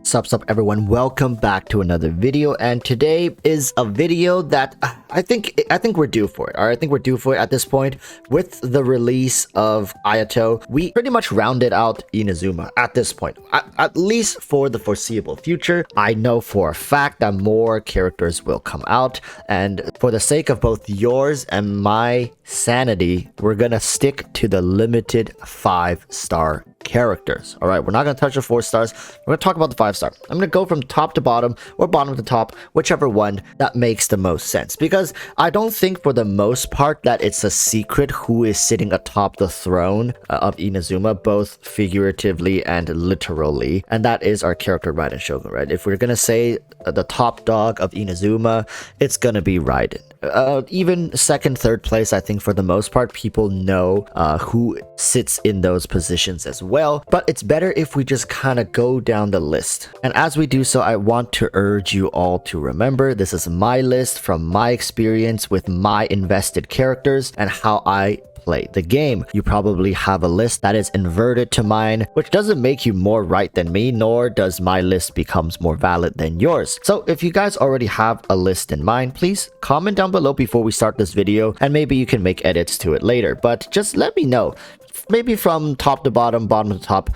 Sup everyone, welcome back to another video, and today is a video that I think we're due for it. Alright, I think we're due for it at this point. With the release of Ayato, we pretty much rounded out Inazuma at this point, at least for the foreseeable future. I know for a fact that more characters will come out, and for the sake of both yours and my sanity, we're gonna stick to the limited 5-star characters. All right, we're not going to touch the 4 stars. We're going to talk about the 5-star. I'm going to go from top to bottom or bottom to top, whichever one that makes the most sense, because I don't think for the most part that it's a secret who is sitting atop the throne of Inazuma, both figuratively and literally, and that is our character Ryden Shogun, right? If we're going to say the top dog of Inazuma, it's going to be Ryden. Even second, third place, I think for the most part, people know who sits in those positions as well. But it's better if we just kind of go down the list. And as we do so, I want to urge you all to remember this is my list from my experience with my invested characters and how I play the game. You probably have a list that is inverted to mine, which doesn't make you more right than me, nor does my list becomes more valid than yours. So if you guys already have a list in mind, please comment down below before we start this video, and maybe you can make edits to it later. But just let me know, maybe from top to bottom, bottom to top,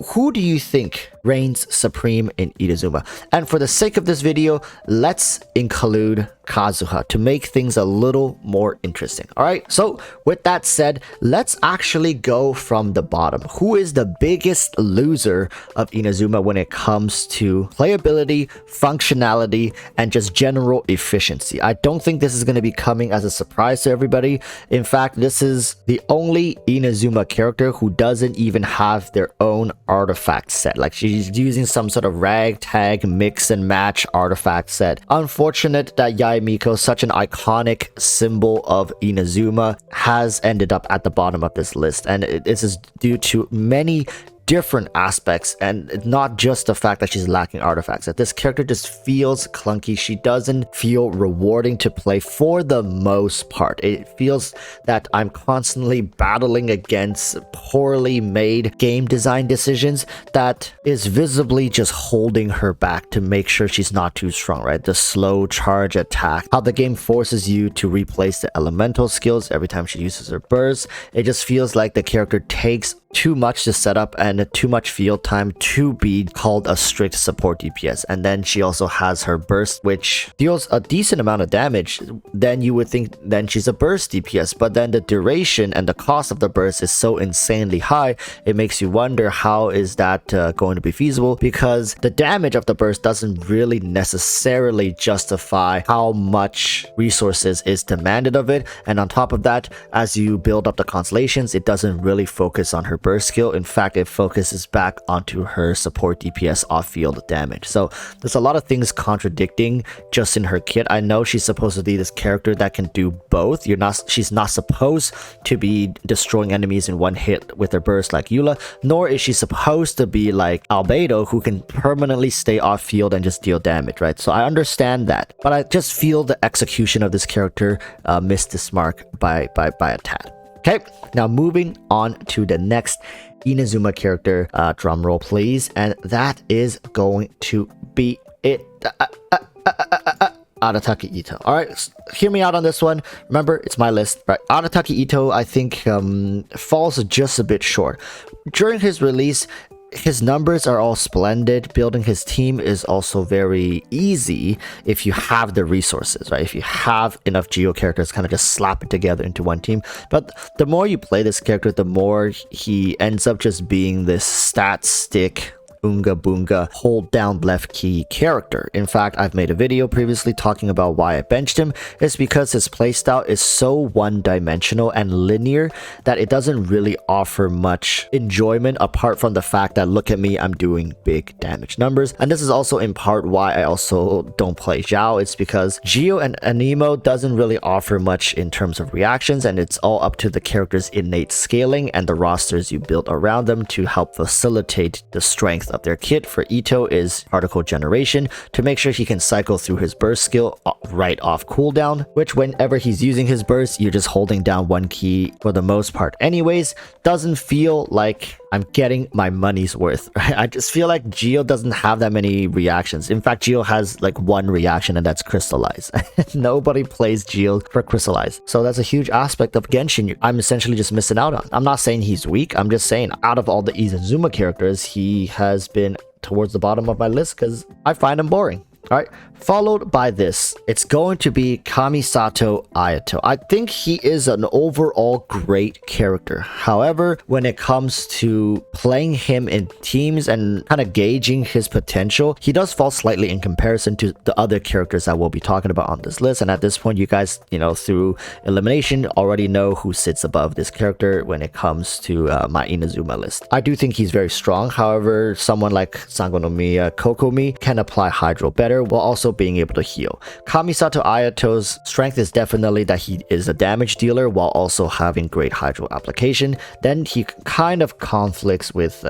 who do you think reigns supreme in Inazuma? And for the sake of this video, let's include Kazua to make things a little more interesting. All right, so with that said, let's actually go from the bottom. Who is the biggest loser of Inazuma when it comes to playability, functionality, and just general efficiency? I don't think this is going to be coming as a surprise to everybody. In fact, this is the only Inazuma character who doesn't even have their own artifact set. Like, she's using some sort of ragtag mix and match artifact set. Unfortunate that Yaya, such an iconic symbol of Inazuma, has ended up at the bottom of this list, and this is due to many different aspects, and not just the fact that she's lacking artifacts. That this character just feels clunky. She doesn't feel rewarding to play for the most part. It feels that I'm constantly battling against poorly made game design decisions that is visibly just holding her back to make sure she's not too strong, right? The slow charge attack, how the game forces you to replace the elemental skills every time she uses her burst. It just feels like the character takes too much to set up and too much field time to be called a strict support DPS. And then she also has her burst, which deals a decent amount of damage. Then you would think then she's a burst DPS, but then the duration and the cost of the burst is so insanely high, it makes you wonder how is that going to be feasible, because the damage of the burst doesn't really necessarily justify how much resources is demanded of it. And on top of that, as you build up the constellations, it doesn't really focus on her burst skill. In fact, it focuses back onto her support DPS off-field damage. So there's a lot of things contradicting just in her kit. I know she's supposed to be this character that can do both. She's not supposed to be destroying enemies in one hit with her burst like Eula, nor is she supposed to be like Albedo, who can permanently stay off-field and just deal damage, right? So I understand that, but I just feel the execution of this character missed this mark by a tad. Okay, now moving on to the next Inazuma character, drum roll please, and that is going to be it. Arataki Ito. All right, hear me out on this one. Remember, it's my list, right? Arataki Ito, I think, falls just a bit short. During his release, his numbers are all splendid. Building his team is also very easy if you have the resources, right? If you have enough Geo characters, kind of just slap it together into one team. But the more you play this character, the more he ends up just being this stat stick, Unga Boonga, hold down left key character. In fact, I've made a video previously talking about why I benched him. It's because his playstyle is so one-dimensional and linear that it doesn't really offer much enjoyment apart from the fact that, look at me, I'm doing big damage numbers. And this is also in part why I also don't play Zhao. It's because Geo and Anemo doesn't really offer much in terms of reactions, and it's all up to the character's innate scaling and the rosters you build around them to help facilitate the strength of their kit. For Ito is particle generation to make sure he can cycle through his burst skill right off cooldown, which whenever he's using his burst, you're just holding down one key for the most part anyways. Doesn't feel like I'm getting my money's worth, right? I just feel like Geo doesn't have that many reactions. In fact, Geo has like one reaction, and that's Crystallize. Nobody plays Geo for Crystallize. So that's a huge aspect of Genshin I'm essentially just missing out on. I'm not saying he's weak. I'm just saying out of all the Inazuma characters, he has been towards the bottom of my list because I find him boring. All right, followed by this, it's going to be Kamisato Ayato. I think he is an overall great character. However, when it comes to playing him in teams and kind of gauging his potential, he does fall slightly in comparison to the other characters that we'll be talking about on this list. And at this point, you guys, through elimination, already know who sits above this character when it comes to my Inazuma list. I do think he's very strong. However, someone like Sangonomiya Kokomi can apply Hydro better while also being able to heal. Kamisato Ayato's strength is definitely that he is a damage dealer while also having great Hydro application. Then he kind of conflicts with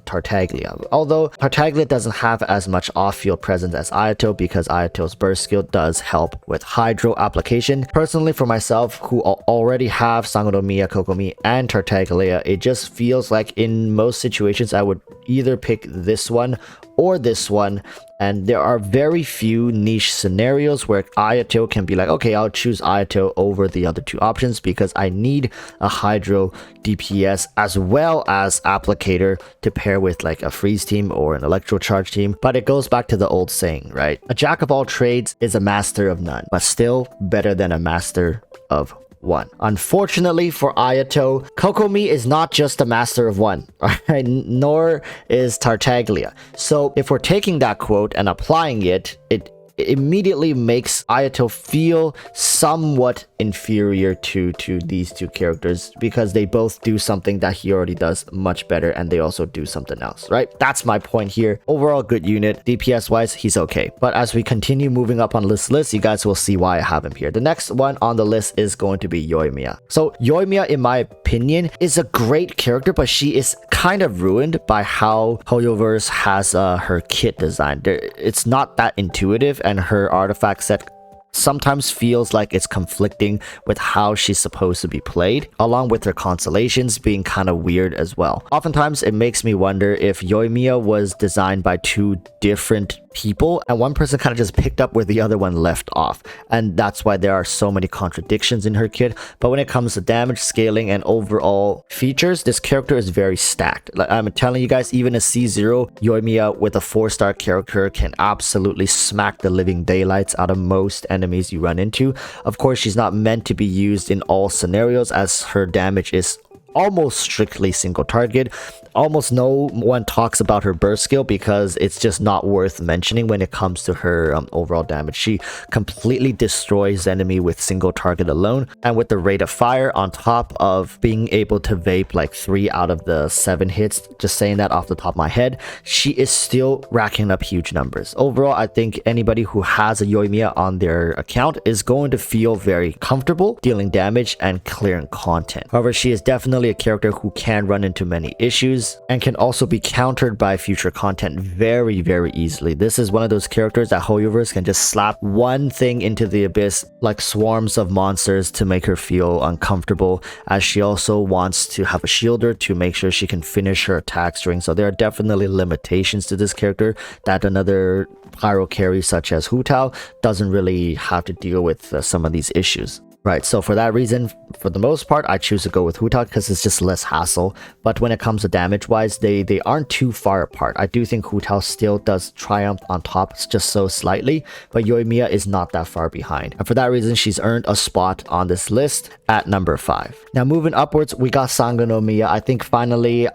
Tartaglia. Although Tartaglia doesn't have as much off-field presence as Ayato because Ayato's burst skill does help with Hydro application. Personally, for myself, who already have Sangonomiya Kokomi and Tartaglia, it just feels like in most situations I would either pick this one or this one, and there are very few niche scenarios where Ayato can be like, okay, I'll choose Ayato over the other two options because I need a Hydro DPS as well as Applicator to pair with like a Freeze team or an Electro Charge team. But it goes back to the old saying, right? A jack of all trades is a master of none, but still better than a master of one. Unfortunately for Ayato, Kokomi is not just a master of one, right? Nor is Tartaglia. So if we're taking that quote and applying it, it immediately makes Ayato feel somewhat inferior to these two characters because they both do something that he already does much better, and they also do something else, right? That's my point here. Overall good unit. DPS wise, he's okay. But as we continue moving up on this list, you guys will see why I have him here. The next one on the list is going to be Yoymia. So Yoymia, in my opinion, is a great character, but she is kind of ruined by how HoYoverse has her kit design. It's not that intuitive, and her artifact set sometimes feels like it's conflicting with how she's supposed to be played, along with her constellations being kind of weird as well. Oftentimes, it makes me wonder if Yoymia was designed by two different people and one person kind of just picked up where the other one left off, and that's why there are so many contradictions in her kit. But when it comes to damage, scaling, and overall features, this character is very stacked. Like I'm telling you guys, even a C0 Yoymia with a 4-star character can absolutely smack the living daylights out of most enemies you run into. Of course, she's not meant to be used in all scenarios as her damage is almost strictly single target. Almost no one talks about her burst skill because it's just not worth mentioning when it comes to her overall damage. She completely destroys the enemy with single target alone, and with the rate of fire on top of being able to vape like 3 out of the 7 hits, just saying that off the top of my head, she is still racking up huge numbers. Overall, I think anybody who has a Yoymia on their account is going to feel very comfortable dealing damage and clearing content. However, she is definitely a character who can run into many issues and can also be countered by future content very, very easily. This is one of those characters that HoYoverse can just slap one thing into the abyss like swarms of monsters to make her feel uncomfortable, as she also wants to have a shielder to make sure she can finish her attack string. So there are definitely limitations to this character that another pyro carry such as Hu Tao doesn't really have to deal with some of these issues. Right, so for that reason, for the most part, I choose to go with Hu Tao because it's just less hassle. But when it comes to damage-wise, they aren't too far apart. I do think Hu Tao still does triumph on top just so slightly, but Yoymia is not that far behind. And for that reason, she's earned a spot on this list at number 5. Now, moving upwards, we got Sangonomiya. I think finally,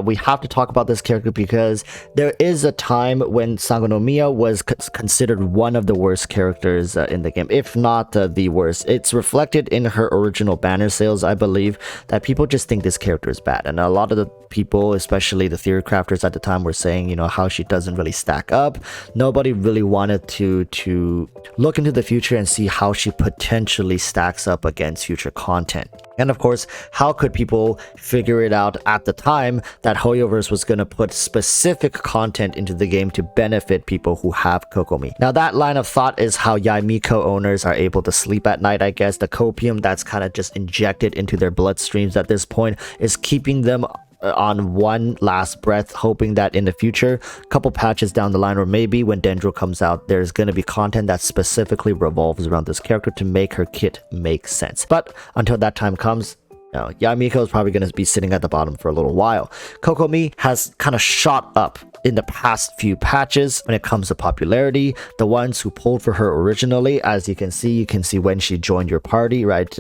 we have to talk about this character because there is a time when Sangonomiya was considered one of the worst characters in the game, if not the worst. It's reflected in her original banner sales, I believe, that people just think this character is bad. And a lot of the people, especially the theory crafters at the time, were saying, how she doesn't really stack up. Nobody really wanted to look into the future and see how she potentially stacks up against future content. And of course, how could people figure it out at the time that HoYoverse was going to put specific content into the game to benefit people who have Kokomi? Now, that line of thought is how Yaimi co-owners are able to sleep at night, I guess. The copium that's kind of just injected into their bloodstreams at this point is keeping them on one last breath, hoping that in the future, a couple patches down the line, or maybe when Dendro comes out, there's going to be content that specifically revolves around this character to make her kit make sense. But until that time comes, Yamiko is probably going to be sitting at the bottom for a little while. Kokomi has kind of shot up in the past few patches when it comes to popularity. The ones who pulled for her originally, as you can see when she joined your party, right?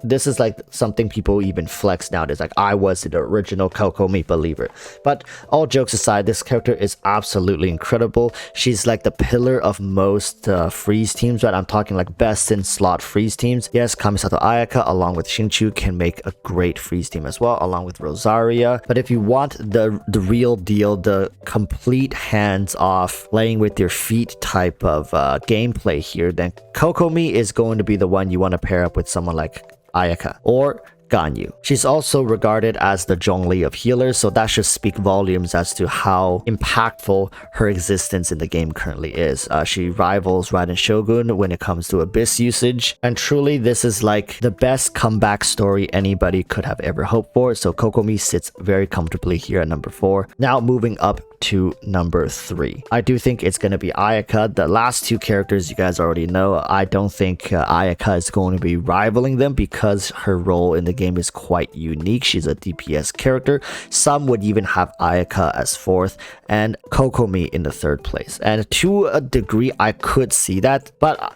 This is like something people even flex nowadays. Like, I was the original Kokomi believer. But all jokes aside, this character is absolutely incredible. She's like the pillar of most freeze teams, right? I'm talking like best in slot freeze teams. Yes, Kamisato Ayaka along with Shinchu can make a great freeze team as well, along with Rosaria. But if you want the real deal, the complete hands-off, playing with your feet type of gameplay here, then Kokomi is going to be the one you want to pair up with someone like Ayaka or Ganyu. She's also regarded as the Zhongli of healers, so that should speak volumes as to how impactful her existence in the game currently is. She rivals Ryden Shogun when it comes to Abyss usage, and truly this is like the best comeback story anybody could have ever hoped for, so Kokomi sits very comfortably here at number 4. Now moving up to number 3. I do think it's going to be Ayaka. The last two characters you guys already know. I don't think Ayaka is going to be rivaling them because her role in the game is quite unique. She's a DPS character. Some would even have Ayaka as 4th and Kokomi in the 3rd place. And to a degree, I could see that, but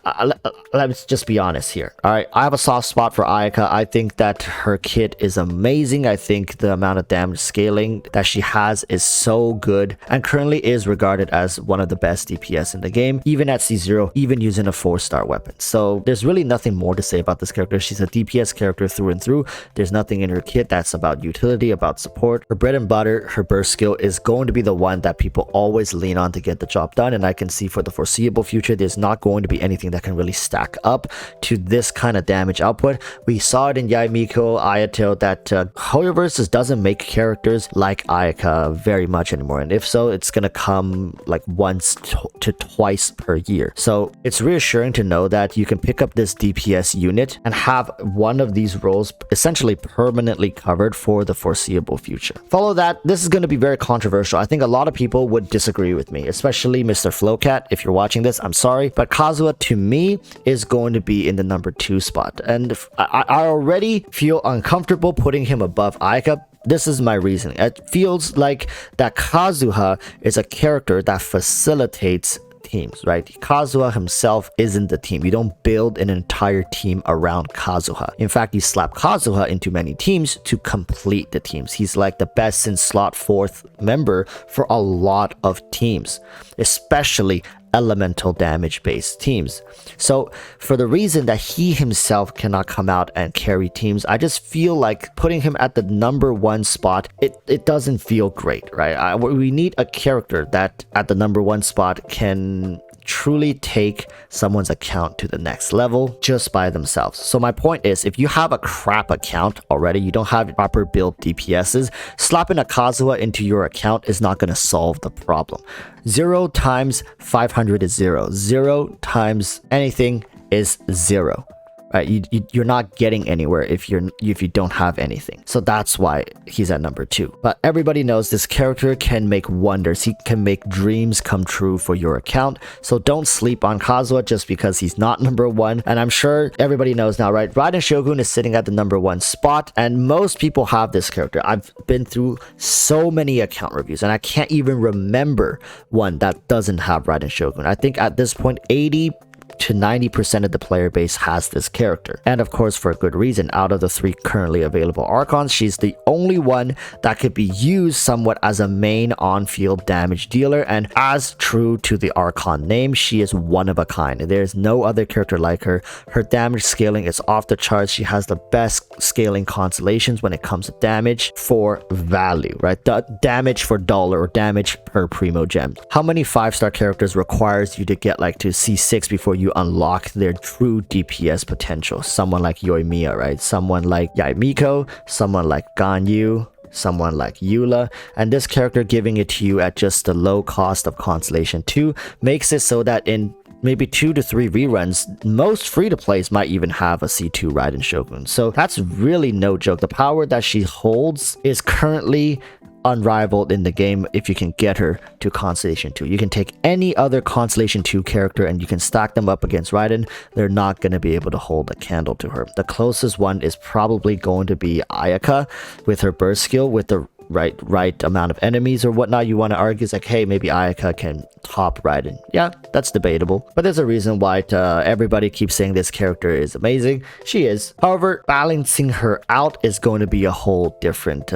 let's just be honest here. All right, I have a soft spot for Ayaka. I think that her kit is amazing. I think the amount of damage scaling that she has is so good, and currently is regarded as one of the best DPS in the game, even at C0, even using a 4-star weapon. So there's really nothing more to say about this character. She's a DPS character through and through. There's nothing in her kit that's about utility, about support. Her bread and butter, her burst skill, is going to be the one that people always lean on to get the job done, and I can see for the foreseeable future there's not going to be anything that can really stack up to this kind of damage output. We saw it in Yaimiko, Ayato, that Hoyoverse doesn't make characters like Ayaka very much anymore, and if so, it's gonna come like once to twice per year. So it's reassuring to know that you can pick up this DPS unit and have one of these roles essentially permanently covered for the foreseeable future. Follow that. This is going to be very controversial. I think a lot of people would disagree with me, especially Mr. Flowcat. If you're watching this, I'm sorry, but Kazua to me is going to be in the number 2 spot, and I already feel uncomfortable putting him above Ayaka. This is my reasoning. It feels like that Kazuha is a character that facilitates teams, right? Kazua himself isn't the team. You don't build an entire team around Kazuha. In fact, you slap Kazuha into many teams to complete the teams. He's like the best in slot 4th member for a lot of teams, especially elemental damage based teams. So for the reason that he himself cannot come out and carry teams, I just feel like putting him at the number 1 spot, it doesn't feel great, right? We need a character that at the number 1 spot can truly take someone's account to the next level just by themselves. So my point is, if you have a crap account already, you don't have proper build DPSs, slapping a Kazua into your account is not going to solve the problem. 0 times 500 is 0. 0 times anything is 0. Right, you're not getting anywhere if you don't have anything. So that's why he's at number 2. But everybody knows this character can make wonders. He can make dreams come true for your account. So don't sleep on Kazua just because he's not number 1. And I'm sure everybody knows now, right? Ryden Shogun is sitting at the number 1 spot, and most people have this character. I've been through so many account reviews, and I can't even remember one that doesn't have Ryden Shogun. I think at this point, 80 to 90% of the player base has this character, and of course for a good reason. Out of the 3 currently available Archons, she's the only one that could be used somewhat as a main on-field damage dealer, and as true to the Archon name, she is one of a kind. There's no other character like her. Her damage scaling is off the charts. She has the best scaling constellations when it comes to damage for value, right? The damage for dollar or damage per primo gem. How many 5-star characters requires you to get like to C6 before you unlock their true DPS potential? Someone like yoymia, right? Someone like Yaimiko, someone like Ganyu, someone like Eula, and this character giving it to you at just the low cost of Constellation 2 makes it so that in maybe 2 to 3 reruns. Most free-to-plays might even have a C2 Ryden Shogun. So that's really no joke. The power that she holds is currently unrivaled in the game if you can get her to Constellation 2. You can take any other Constellation 2 character and you can stack them up against Ryden. They're not going to be able to hold a candle to her. The closest one is probably going to be Ayaka with her burst skill with the right amount of enemies or whatnot. You want to argue it's like, hey, maybe Ayaka can top Ryden. Yeah, that's debatable, but there's a reason why everybody keeps saying this character is amazing. She is. However, balancing her out is going to be a whole different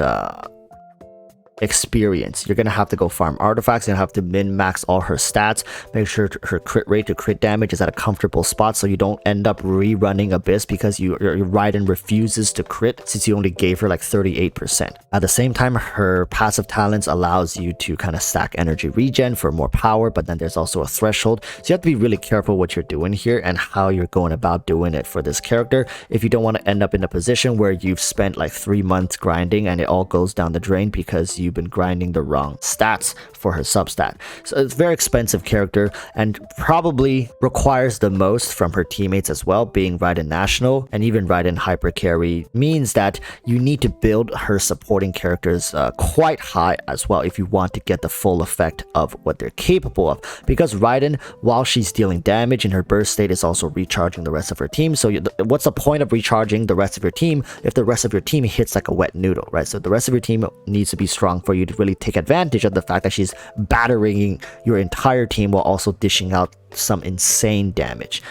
experience. You're gonna have to go farm artifacts. You're gonna have to min-max all her stats, make sure her crit rate to crit damage is at a comfortable spot so you don't end up rerunning Abyss because your Ryden refuses to crit since you only gave her like 38%. At the same time, her passive talents allows you to kind of stack energy regen for more power, but then there's also a threshold, so you have to be really careful what you're doing here and how you're going about doing it for this character if you don't want to end up in a position where you've spent like 3 months grinding and it all goes down the drain because you've been grinding the wrong stats for her substat. So it's a very expensive character and probably requires the most from her teammates as well. Being Ryden National and even Ryden Hyper Carry means that you need to build her supporting characters quite high as well if you want to get the full effect of what they're capable of, because Ryden, while she's dealing damage in her burst state, is also recharging the rest of her team. So what's the point of recharging the rest of your team if the rest of your team hits like a wet noodle, right? So the rest of your team needs to be strong for you to really take advantage of the fact that she's battering your entire team while also dishing out some insane damage.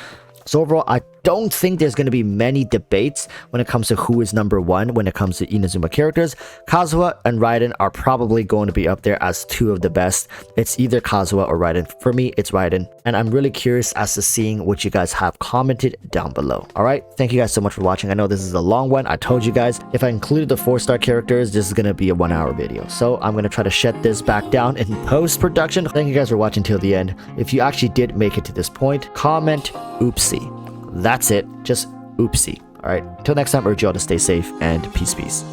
So overall, I don't think there's going to be many debates when it comes to who is number one when it comes to Inazuma characters. Kazua and Ryden are probably going to be up there as two of the best. It's either Kazua or Ryden. For me, it's Ryden. And I'm really curious as to seeing what you guys have commented down below. Alright, thank you guys so much for watching. I know this is a long one. I told you guys, if I included the 4-star characters, this is going to be a 1-hour video. So I'm going to try to shed this back down in post-production. Thank you guys for watching till the end. If you actually did make it to this point, comment oopsie. That's it. Just oopsie. Alright, till next time, urge you all to stay safe and peace.